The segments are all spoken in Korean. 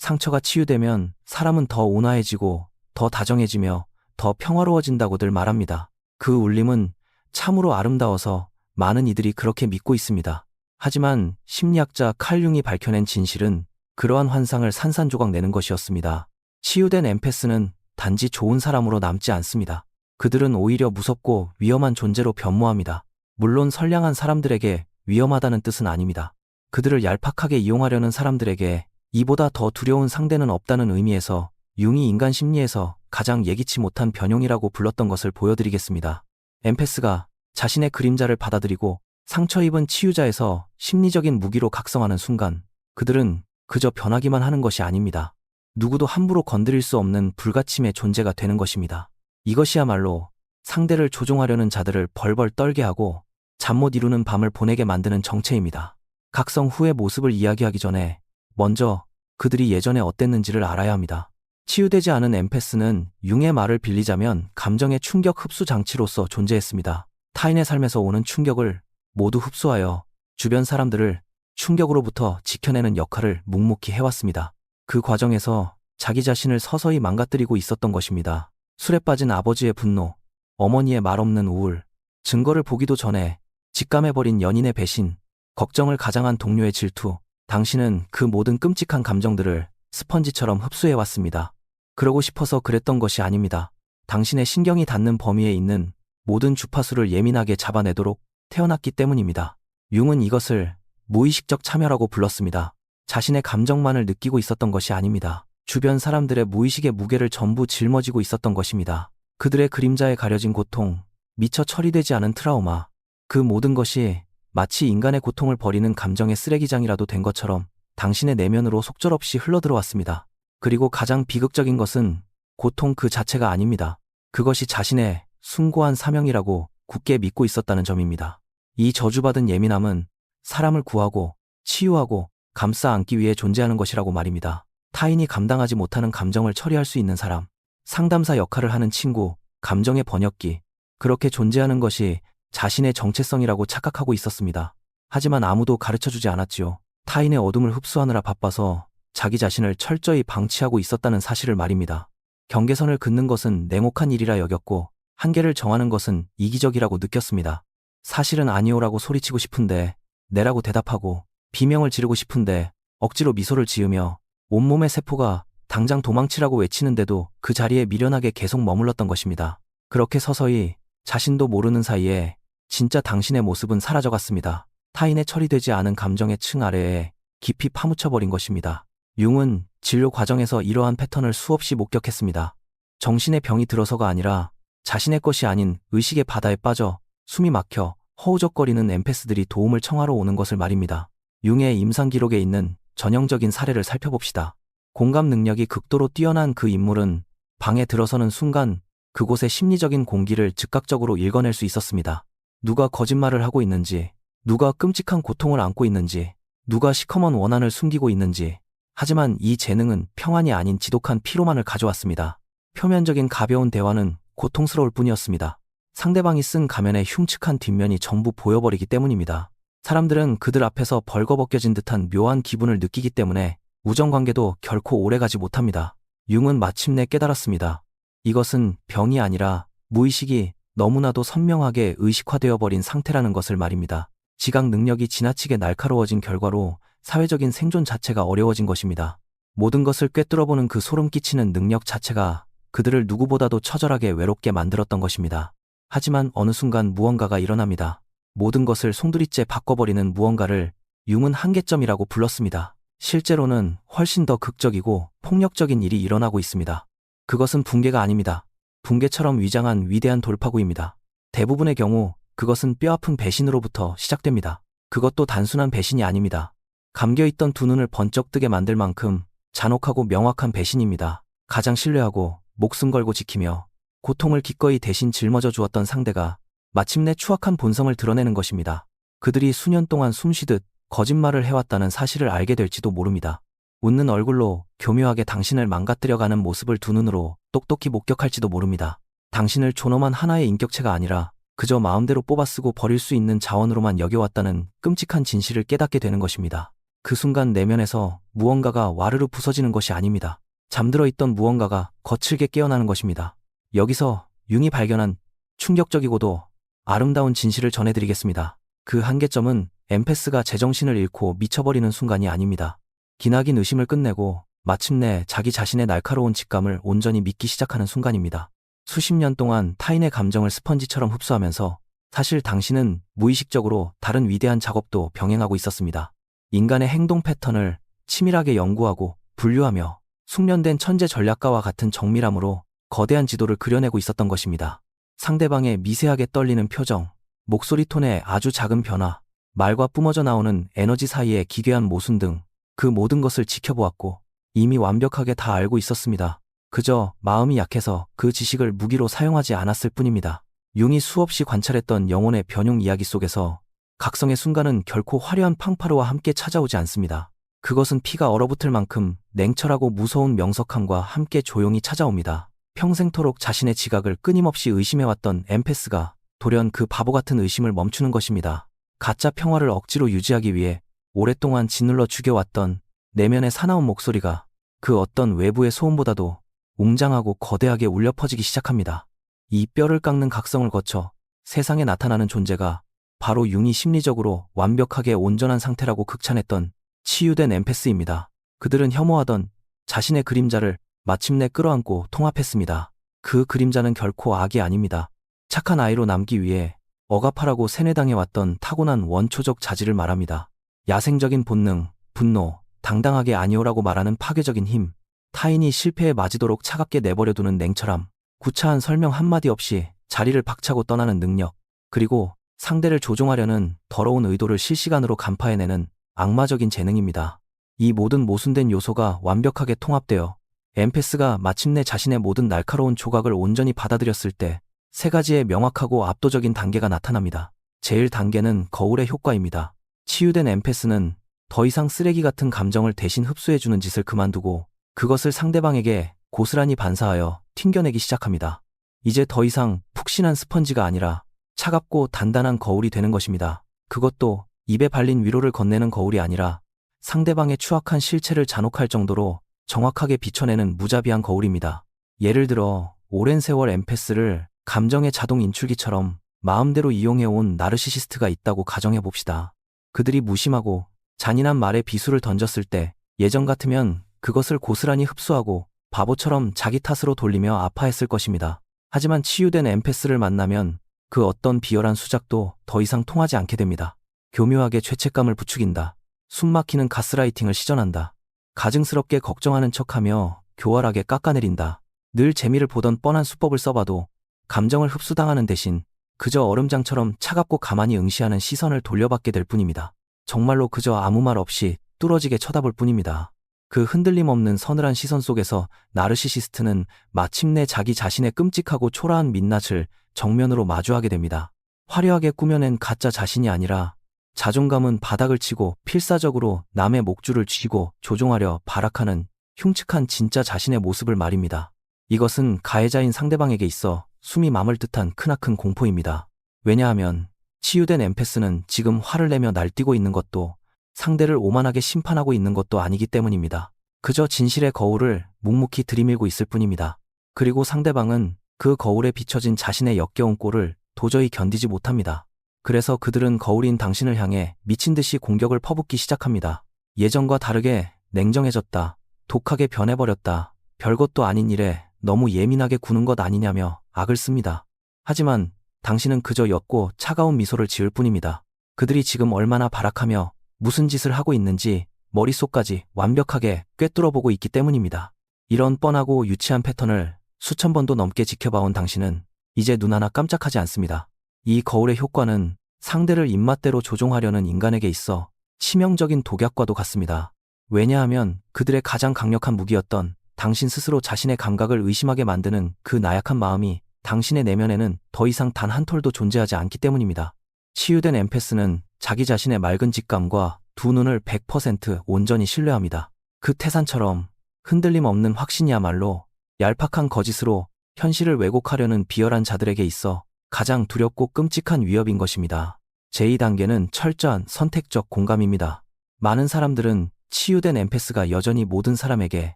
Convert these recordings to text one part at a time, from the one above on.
상처가 치유되면 사람은 더 온화해지고 더 다정해지며 더 평화로워진다고들 말합니다. 그 울림은 참으로 아름다워서 많은 이들이 그렇게 믿고 있습니다. 하지만 심리학자 칼 융이 밝혀낸 진실은 그러한 환상을 산산조각 내는 것이었습니다. 치유된 엠패스는 단지 좋은 사람으로 남지 않습니다. 그들은 오히려 무섭고 위험한 존재로 변모합니다. 물론 선량한 사람들에게 위험하다는 뜻은 아닙니다. 그들을 얄팍하게 이용하려는 사람들에게 이보다 더 두려운 상대는 없다는 의미에서 융이 인간 심리에서 가장 예기치 못한 변형이라고 불렀던 것을 보여드리겠습니다. 엠패스가 자신의 그림자를 받아들이고 상처 입은 치유자에서 심리적인 무기로 각성하는 순간 그들은 그저 변하기만 하는 것이 아닙니다. 누구도 함부로 건드릴 수 없는 불가침의 존재가 되는 것입니다. 이것이야말로 상대를 조종하려는 자들을 벌벌 떨게 하고 잠 못 이루는 밤을 보내게 만드는 정체입니다. 각성 후의 모습을 이야기하기 전에 먼저 그들이 예전에 어땠는지를 알아야 합니다. 치유되지 않은 엠패스는 융의 말을 빌리자면 감정의 충격 흡수 장치로서 존재했습니다. 타인의 삶에서 오는 충격을 모두 흡수하여 주변 사람들을 충격으로부터 지켜내는 역할을 묵묵히 해왔습니다. 그 과정에서 자기 자신을 서서히 망가뜨리고 있었던 것입니다. 술에 빠진 아버지의 분노, 어머니의 말없는 우울, 증거를 보기도 전에 직감해버린 연인의 배신, 걱정을 가장한 동료의 질투, 당신은 그 모든 끔찍한 감정들을 스펀지처럼 흡수해왔습니다. 그러고 싶어서 그랬던 것이 아닙니다. 당신의 신경이 닿는 범위에 있는 모든 주파수를 예민하게 잡아내도록 태어났기 때문입니다. 융은 이것을 무의식적 참여라고 불렀습니다. 자신의 감정만을 느끼고 있었던 것이 아닙니다. 주변 사람들의 무의식의 무게를 전부 짊어지고 있었던 것입니다. 그들의 그림자에 가려진 고통, 미처 처리되지 않은 트라우마, 그 모든 것이 마치 인간의 고통을 버리는 감정의 쓰레기장이라도 된 것처럼 당신의 내면으로 속절없이 흘러들어왔습니다. 그리고 가장 비극적인 것은 고통 그 자체가 아닙니다. 그것이 자신의 숭고한 사명이라고 굳게 믿고 있었다는 점입니다. 이 저주받은 예민함은 사람을 구하고 치유하고 감싸 안기 위해 존재하는 것이라고 말입니다. 타인이 감당하지 못하는 감정을 처리할 수 있는 사람, 상담사 역할을 하는 친구, 감정의 번역기, 그렇게 존재하는 것이 자신의 정체성이라고 착각하고 있었습니다. 하지만 아무도 가르쳐주지 않았지요. 타인의 어둠을 흡수하느라 바빠서 자기 자신을 철저히 방치하고 있었다는 사실을 말입니다. 경계선을 긋는 것은 냉혹한 일이라 여겼고 한계를 정하는 것은 이기적이라고 느꼈습니다. 사실은 아니오라고 소리치고 싶은데 내라고 대답하고 비명을 지르고 싶은데 억지로 미소를 지으며 온몸의 세포가 당장 도망치라고 외치는데도 그 자리에 미련하게 계속 머물렀던 것입니다. 그렇게 서서히 자신도 모르는 사이에 진짜 당신의 모습은 사라져갔습니다. 타인의 처리되지 않은 감정의 층 아래에 깊이 파묻혀버린 것입니다. 융은 진료 과정에서 이러한 패턴을 수없이 목격했습니다. 정신의 병이 들어서가 아니라 자신의 것이 아닌 의식의 바다에 빠져 숨이 막혀 허우적거리는 엠패스들이 도움을 청하러 오는 것을 말입니다. 융의 임상 기록에 있는 전형적인 사례를 살펴봅시다. 공감 능력이 극도로 뛰어난 그 인물은 방에 들어서는 순간 그곳의 심리적인 공기를 즉각적으로 읽어낼 수 있었습니다. 누가 거짓말을 하고 있는지, 누가 끔찍한 고통을 안고 있는지, 누가 시커먼 원한을 숨기고 있는지. 하지만 이 재능은 평안이 아닌 지독한 피로만을 가져왔습니다. 표면적인 가벼운 대화는 고통스러울 뿐이었습니다. 상대방이 쓴 가면의 흉측한 뒷면이 전부 보여버리기 때문입니다. 사람들은 그들 앞에서 벌거벗겨진 듯한 묘한 기분을 느끼기 때문에 우정관계도 결코 오래가지 못합니다. 융은 마침내 깨달았습니다. 이것은 병이 아니라 무의식이 너무나도 선명하게 의식화되어 버린 상태라는 것을 말입니다. 지각 능력이 지나치게 날카로워진 결과로 사회적인 생존 자체가 어려워진 것입니다. 모든 것을 꿰뚫어보는 그 소름 끼치는 능력 자체가 그들을 누구보다도 처절하게 외롭게 만들었던 것입니다. 하지만 어느 순간 무언가가 일어납니다. 모든 것을 송두리째 바꿔버리는 무언가를 융은 한계점이라고 불렀습니다. 실제로는 훨씬 더 극적이고 폭력적인 일이 일어나고 있습니다. 그것은 붕괴가 아닙니다. 붕괴처럼 위장한 위대한 돌파구입니다. 대부분의 경우 그것은 뼈아픈 배신으로부터 시작됩니다. 그것도 단순한 배신이 아닙니다. 감겨있던 두 눈을 번쩍 뜨게 만들 만큼 잔혹하고 명확한 배신입니다. 가장 신뢰하고 목숨 걸고 지키며 고통을 기꺼이 대신 짊어져 주었던 상대가 마침내 추악한 본성을 드러내는 것입니다. 그들이 수년 동안 숨쉬듯 거짓말을 해왔다는 사실을 알게 될지도 모릅니다. 웃는 얼굴로 교묘하게 당신을 망가뜨려가는 모습을 두 눈으로 똑똑히 목격할지도 모릅니다. 당신을 존엄한 하나의 인격체가 아니라 그저 마음대로 뽑아쓰고 버릴 수 있는 자원으로만 여겨왔다는 끔찍한 진실을 깨닫게 되는 것입니다. 그 순간 내면에서 무언가가 와르르 부서지는 것이 아닙니다. 잠들어 있던 무언가가 거칠게 깨어나는 것입니다. 여기서 융이 발견한 충격적이고도 아름다운 진실을 전해드리겠습니다. 그 한계점은 엠페스가 제정신을 잃고 미쳐버리는 순간이 아닙니다. 기나긴 의심을 끝내고 마침내 자기 자신의 날카로운 직감을 온전히 믿기 시작하는 순간입니다. 수십 년 동안 타인의 감정을 스펀지처럼 흡수하면서 사실 당신은 무의식적으로 다른 위대한 작업도 병행하고 있었습니다. 인간의 행동 패턴을 치밀하게 연구하고 분류하며 숙련된 천재 전략가와 같은 정밀함으로 거대한 지도를 그려내고 있었던 것입니다. 상대방의 미세하게 떨리는 표정, 목소리 톤의 아주 작은 변화, 말과 뿜어져 나오는 에너지 사이의 기괴한 모순 등 그 모든 것을 지켜보았고 이미 완벽하게 다 알고 있었습니다. 그저 마음이 약해서 그 지식을 무기로 사용하지 않았을 뿐입니다. 융이 수없이 관찰했던 영혼의 변용 이야기 속에서 각성의 순간은 결코 화려한 팡파르와 함께 찾아오지 않습니다. 그것은 피가 얼어붙을 만큼 냉철하고 무서운 명석함과 함께 조용히 찾아옵니다. 평생토록 자신의 지각을 끊임없이 의심해왔던 엠페스가 돌연 그 바보 같은 의심을 멈추는 것입니다. 가짜 평화를 억지로 유지하기 위해 오랫동안 짓눌러 죽여왔던 내면의 사나운 목소리가 그 어떤 외부의 소음보다도 웅장하고 거대하게 울려 퍼지기 시작합니다. 이 뼈를 깎는 각성을 거쳐 세상에 나타나는 존재가 바로 융이 심리적으로 완벽하게 온전한 상태라고 극찬했던 치유된 엠페스입니다. 그들은 혐오하던 자신의 그림자를 마침내 끌어안고 통합했습니다. 그 그림자는 결코 악이 아닙니다. 착한 아이로 남기 위해 억압하라고 세뇌당해왔던 타고난 원초적 자질을 말합니다. 야생적인 본능, 분노, 당당하게 아니오라고 말하는 파괴적인 힘, 타인이 실패에 맞이도록 차갑게 내버려두는 냉철함, 구차한 설명 한마디 없이 자리를 박차고 떠나는 능력, 그리고 상대를 조종하려는 더러운 의도를 실시간으로 간파해내는 악마적인 재능입니다. 이 모든 모순된 요소가 완벽하게 통합되어 엠페스가 마침내 자신의 모든 날카로운 조각을 온전히 받아들였을 때 세 가지의 명확하고 압도적인 단계가 나타납니다. 제일 단계는 거울의 효과입니다. 치유된 엠페스는 더 이상 쓰레기 같은 감정을 대신 흡수해주는 짓을 그만두고 그것을 상대방에게 고스란히 반사하여 튕겨내기 시작합니다. 이제 더 이상 푹신한 스펀지가 아니라 차갑고 단단한 거울이 되는 것입니다. 그것도 입에 발린 위로를 건네는 거울이 아니라 상대방의 추악한 실체를 잔혹할 정도로 정확하게 비춰내는 무자비한 거울입니다. 예를 들어 오랜 세월 엠페스를 감정의 자동 인출기처럼 마음대로 이용해온 나르시시스트가 있다고 가정해봅시다. 그들이 무심하고 잔인한 말에 비수를 던졌을 때 예전 같으면 그것을 고스란히 흡수하고 바보처럼 자기 탓으로 돌리며 아파했을 것입니다. 하지만 치유된 엠페스를 만나면 그 어떤 비열한 수작도 더 이상 통하지 않게 됩니다. 교묘하게 죄책감을 부추긴다. 숨막히는 가스라이팅을 시전한다. 가증스럽게 걱정하는 척하며 교활하게 깎아내린다. 늘 재미를 보던 뻔한 수법을 써봐도 감정을 흡수당하는 대신 그저 얼음장처럼 차갑고 가만히 응시하는 시선을 돌려받게 될 뿐입니다. 정말로 그저 아무 말 없이 뚫어지게 쳐다볼 뿐입니다. 그 흔들림 없는 서늘한 시선 속에서 나르시시스트는 마침내 자기 자신의 끔찍하고 초라한 민낯을 정면으로 마주하게 됩니다. 화려하게 꾸며낸 가짜 자신이 아니라 자존감은 바닥을 치고 필사적으로 남의 목줄을 쥐고 조종하려 발악하는 흉측한 진짜 자신의 모습을 말입니다. 이것은 가해자인 상대방에게 있어 숨이 멎을 듯한 크나큰 공포입니다. 왜냐하면 치유된 엠페스는 지금 화를 내며 날뛰고 있는 것도 상대를 오만하게 심판하고 있는 것도 아니기 때문입니다. 그저 진실의 거울을 묵묵히 들이밀고 있을 뿐입니다. 그리고 상대방은 그 거울에 비춰진 자신의 역겨운 꼴을 도저히 견디지 못합니다. 그래서 그들은 거울인 당신을 향해 미친 듯이 공격을 퍼붓기 시작합니다. 예전과 다르게 냉정해졌다. 독하게 변해버렸다. 별것도 아닌 일에 너무 예민하게 구는 것 아니냐며 악을 씁니다. 하지만 당신은 그저 옅고 차가운 미소를 지을 뿐입니다. 그들이 지금 얼마나 발악하며 무슨 짓을 하고 있는지 머릿속까지 완벽하게 꿰뚫어보고 있기 때문입니다. 이런 뻔하고 유치한 패턴을 수천 번도 넘게 지켜봐온 당신은 이제 눈 하나 깜짝하지 않습니다. 이 거울의 효과는 상대를 입맛대로 조종하려는 인간에게 있어 치명적인 독약과도 같습니다. 왜냐하면 그들의 가장 강력한 무기였던 당신 스스로 자신의 감각을 의심하게 만드는 그 나약한 마음이 당신의 내면에는 더 이상 단 한 톨도 존재하지 않기 때문입니다. 치유된 엠페스는 자기 자신의 맑은 직감과 두 눈을 100% 온전히 신뢰합니다. 그 태산처럼 흔들림 없는 확신이야말로 얄팍한 거짓으로 현실을 왜곡하려는 비열한 자들에게 있어 가장 두렵고 끔찍한 위협인 것입니다. 제2단계는 철저한 선택적 공감입니다. 많은 사람들은 치유된 엠패스가 여전히 모든 사람에게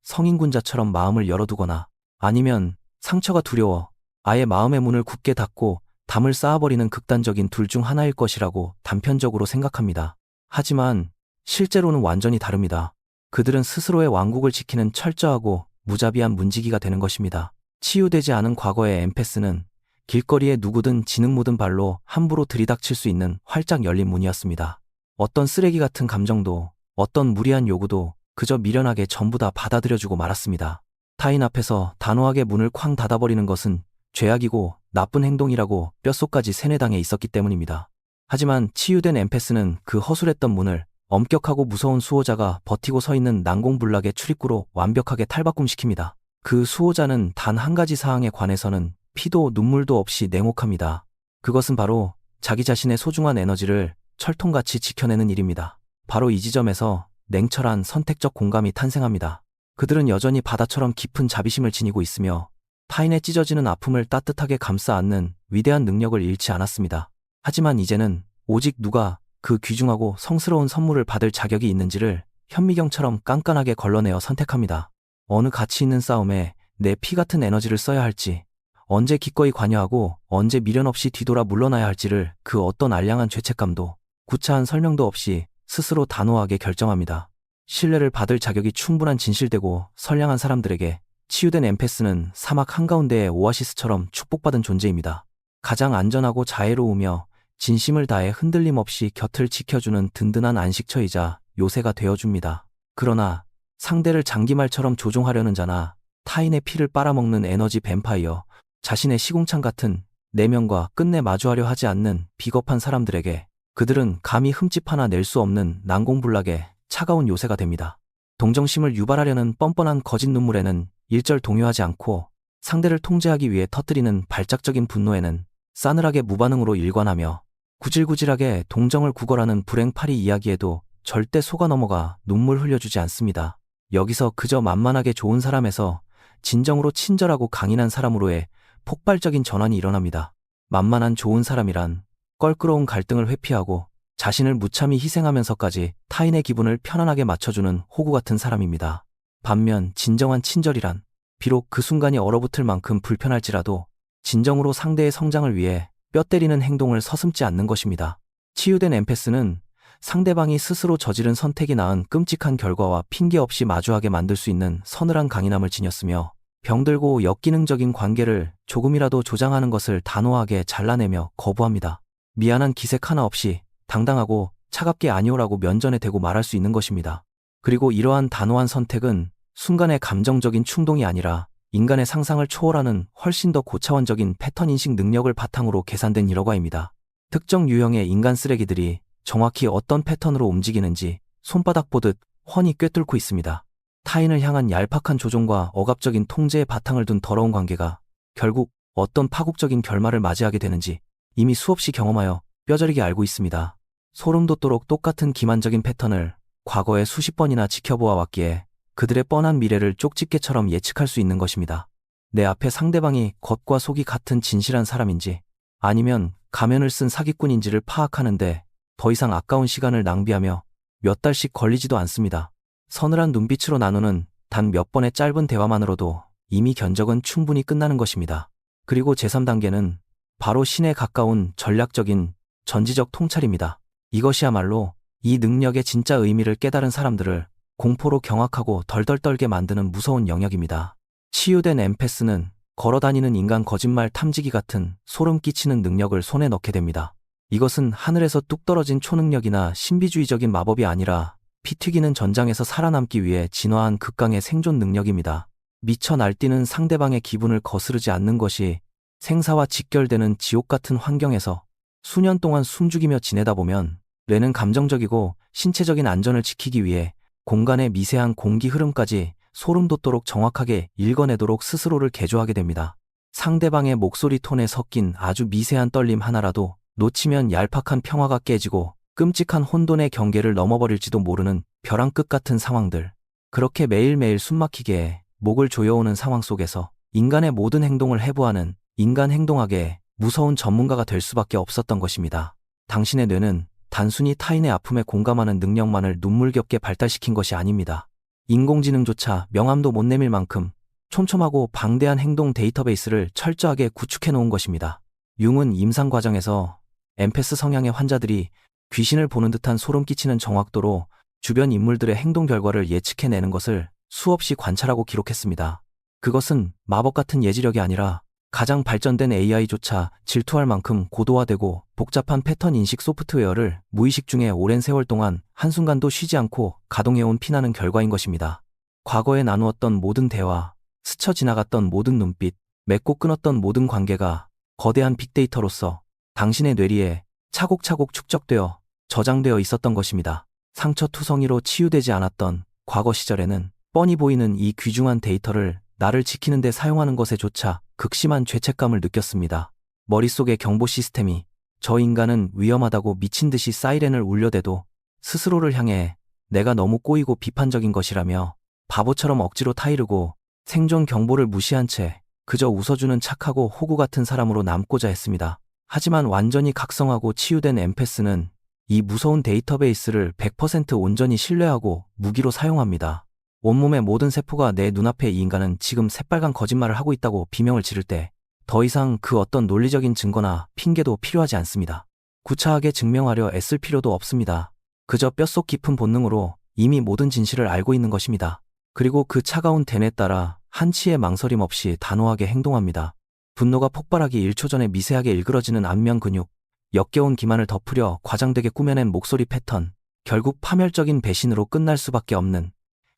성인군자처럼 마음을 열어두거나 아니면 상처가 두려워 아예 마음의 문을 굳게 닫고 담을 쌓아버리는 극단적인 둘 중 하나일 것이라고 단편적으로 생각합니다. 하지만 실제로는 완전히 다릅니다. 그들은 스스로의 왕국을 지키는 철저하고 무자비한 문지기가 되는 것입니다. 치유되지 않은 과거의 엠패스는 길거리에 누구든 지능 묻은 발로 함부로 들이닥칠 수 있는 활짝 열린 문이었습니다. 어떤 쓰레기 같은 감정도, 어떤 무리한 요구도 그저 미련하게 전부 다 받아들여주고 말았습니다. 타인 앞에서 단호하게 문을 쾅 닫아버리는 것은 죄악이고 나쁜 행동이라고 뼛속까지 세뇌당해 있었기 때문입니다. 하지만 치유된 엠패스는 그 허술했던 문을 엄격하고 무서운 수호자가 버티고 서 있는 난공불락의 출입구로 완벽하게 탈바꿈시킵니다. 그 수호자는 단 한 가지 사항에 관해서는 피도 눈물도 없이 냉혹합니다. 그것은 바로 자기 자신의 소중한 에너지를 철통같이 지켜내는 일입니다. 바로 이 지점에서 냉철한 선택적 공감이 탄생합니다. 그들은 여전히 바다처럼 깊은 자비심을 지니고 있으며 타인의 찢어지는 아픔을 따뜻하게 감싸 안는 위대한 능력을 잃지 않았습니다. 하지만 이제는 오직 누가 그 귀중하고 성스러운 선물을 받을 자격이 있는지를 현미경처럼 깐깐하게 걸러내어 선택합니다. 어느 가치 있는 싸움에 내 피 같은 에너지를 써야 할지, 언제 기꺼이 관여하고 언제 미련 없이 뒤돌아 물러나야 할지를 그 어떤 알량한 죄책감도 구차한 설명도 없이 스스로 단호하게 결정합니다. 신뢰를 받을 자격이 충분한 진실되고 선량한 사람들에게 치유된 엠패스는 사막 한가운데의 오아시스처럼 축복받은 존재입니다. 가장 안전하고 자애로우며 진심을 다해 흔들림 없이 곁을 지켜주는 든든한 안식처이자 요새가 되어줍니다. 그러나 상대를 장기말처럼 조종하려는 자나 타인의 피를 빨아먹는 에너지 뱀파이어, 자신의 시궁창 같은 내면과 끝내 마주하려 하지 않는 비겁한 사람들에게 그들은 감히 흠집 하나 낼 수 없는 난공불락의 차가운 요새가 됩니다. 동정심을 유발하려는 뻔뻔한 거짓 눈물에는 일절 동요하지 않고 상대를 통제하기 위해 터뜨리는 발작적인 분노에는 싸늘하게 무반응으로 일관하며 구질구질하게 동정을 구걸하는 불행파리 이야기에도 절대 속아 넘어가 눈물 흘려주지 않습니다. 여기서 그저 만만하게 좋은 사람에서 진정으로 친절하고 강인한 사람으로의 폭발적인 전환이 일어납니다. 만만한 좋은 사람이란 껄끄러운 갈등을 회피하고 자신을 무참히 희생하면서까지 타인의 기분을 편안하게 맞춰주는 호구 같은 사람입니다. 반면 진정한 친절이란 비록 그 순간이 얼어붙을 만큼 불편할지라도 진정으로 상대의 성장을 위해 뼈 때리는 행동을 서슴지 않는 것입니다. 치유된 엠패스는 상대방이 스스로 저지른 선택이 낳은 끔찍한 결과와 핑계 없이 마주하게 만들 수 있는 서늘한 강인함을 지녔으며 병들고 역기능적인 관계를 조금이라도 조장하는 것을 단호하게 잘라내며 거부합니다. 미안한 기색 하나 없이 당당하고 차갑게 아니오라고 면전에 대고 말할 수 있는 것입니다. 그리고 이러한 단호한 선택은 순간의 감정적인 충동이 아니라 인간의 상상을 초월하는 훨씬 더 고차원적인 패턴 인식 능력을 바탕으로 계산된 일화가입니다. 특정 유형의 인간 쓰레기들이 정확히 어떤 패턴으로 움직이는지 손바닥 보듯 훤히 꿰뚫고 있습니다. 타인을 향한 얄팍한 조종과 억압적인 통제의 바탕을 둔 더러운 관계가 결국 어떤 파국적인 결말을 맞이하게 되는지 이미 수없이 경험하여 뼈저리게 알고 있습니다. 소름 돋도록 똑같은 기만적인 패턴을 과거에 수십 번이나 지켜보아 왔기에 그들의 뻔한 미래를 쪽집게처럼 예측할 수 있는 것입니다. 내 앞에 상대방이 겉과 속이 같은 진실한 사람인지 아니면 가면을 쓴 사기꾼인지를 파악하는데 더 이상 아까운 시간을 낭비하며 몇 달씩 걸리지도 않습니다. 서늘한 눈빛으로 나누는 단 몇 번의 짧은 대화만으로도 이미 견적은 충분히 끝나는 것입니다. 그리고 제3단계는 바로 신에 가까운 전략적인 전지적 통찰입니다. 이것이야말로 이 능력의 진짜 의미를 깨달은 사람들을 공포로 경악하고 덜덜 떨게 만드는 무서운 영역입니다. 치유된 엠패스는 걸어다니는 인간 거짓말 탐지기 같은 소름 끼치는 능력을 손에 넣게 됩니다. 이것은 하늘에서 뚝 떨어진 초능력이나 신비주의적인 마법이 아니라 피 튀기는 전장에서 살아남기 위해 진화한 극강의 생존 능력입니다. 미쳐 날뛰는 상대방의 기분을 거스르지 않는 것이 생사와 직결되는 지옥 같은 환경에서 수년 동안 숨죽이며 지내다 보면 뇌는 감정적이고 신체적인 안전을 지키기 위해 공간의 미세한 공기 흐름까지 소름 돋도록 정확하게 읽어내도록 스스로를 개조하게 됩니다. 상대방의 목소리 톤에 섞인 아주 미세한 떨림 하나라도 놓치면 얄팍한 평화가 깨지고 끔찍한 혼돈의 경계를 넘어버릴지도 모르는 벼랑 끝 같은 상황들. 그렇게 매일매일 숨막히게 목을 조여오는 상황 속에서 인간의 모든 행동을 해부하는 인간 행동학의 무서운 전문가가 될 수밖에 없었던 것입니다. 당신의 뇌는 단순히 타인의 아픔에 공감하는 능력만을 눈물겹게 발달시킨 것이 아닙니다. 인공지능조차 명암도 못 내밀 만큼 촘촘하고 방대한 행동 데이터베이스를 철저하게 구축해 놓은 것입니다. 융은 임상 과정에서 엠패스 성향의 환자들이 귀신을 보는 듯한 소름 끼치는 정확도로 주변 인물들의 행동 결과를 예측해내는 것을 수없이 관찰하고 기록했습니다. 그것은 마법 같은 예지력이 아니라 가장 발전된 AI조차 질투할 만큼 고도화되고 복잡한 패턴 인식 소프트웨어를 무의식 중에 오랜 세월 동안 한순간도 쉬지 않고 가동해온 피나는 결과인 것입니다. 과거에 나누었던 모든 대화, 스쳐 지나갔던 모든 눈빛, 맺고 끊었던 모든 관계가 거대한 빅데이터로서 당신의 뇌리에 차곡차곡 축적되어 저장되어 있었던 것입니다. 상처투성이로 치유되지 않았던 과거 시절에는 뻔히 보이는 이 귀중한 데이터를 나를 지키는 데 사용하는 것에조차 극심한 죄책감을 느꼈습니다. 머릿속의 경보 시스템이 저 인간은 위험하다고 미친 듯이 사이렌을 울려대도 스스로를 향해 내가 너무 꼬이고 비판적인 것이라며 바보처럼 억지로 타이르고 생존 경보를 무시한 채 그저 웃어주는 착하고 호구 같은 사람으로 남고자 했습니다. 하지만 완전히 각성하고 치유된 엠패스는 이 무서운 데이터베이스를 100% 온전히 신뢰하고 무기로 사용합니다. 온몸의 모든 세포가 내 눈앞에 이 인간은 지금 새빨간 거짓말을 하고 있다고 비명을 지를 때 더 이상 그 어떤 논리적인 증거나 핑계도 필요하지 않습니다. 구차하게 증명하려 애쓸 필요도 없습니다. 그저 뼛속 깊은 본능으로 이미 모든 진실을 알고 있는 것입니다. 그리고 그 차가운 댄에 따라 한치의 망설임 없이 단호하게 행동합니다. 분노가 폭발하기 1초 전에 미세하게 일그러지는 안면 근육, 역겨운 기만을 덮으려 과장되게 꾸며낸 목소리 패턴, 결국 파멸적인 배신으로 끝날 수밖에 없는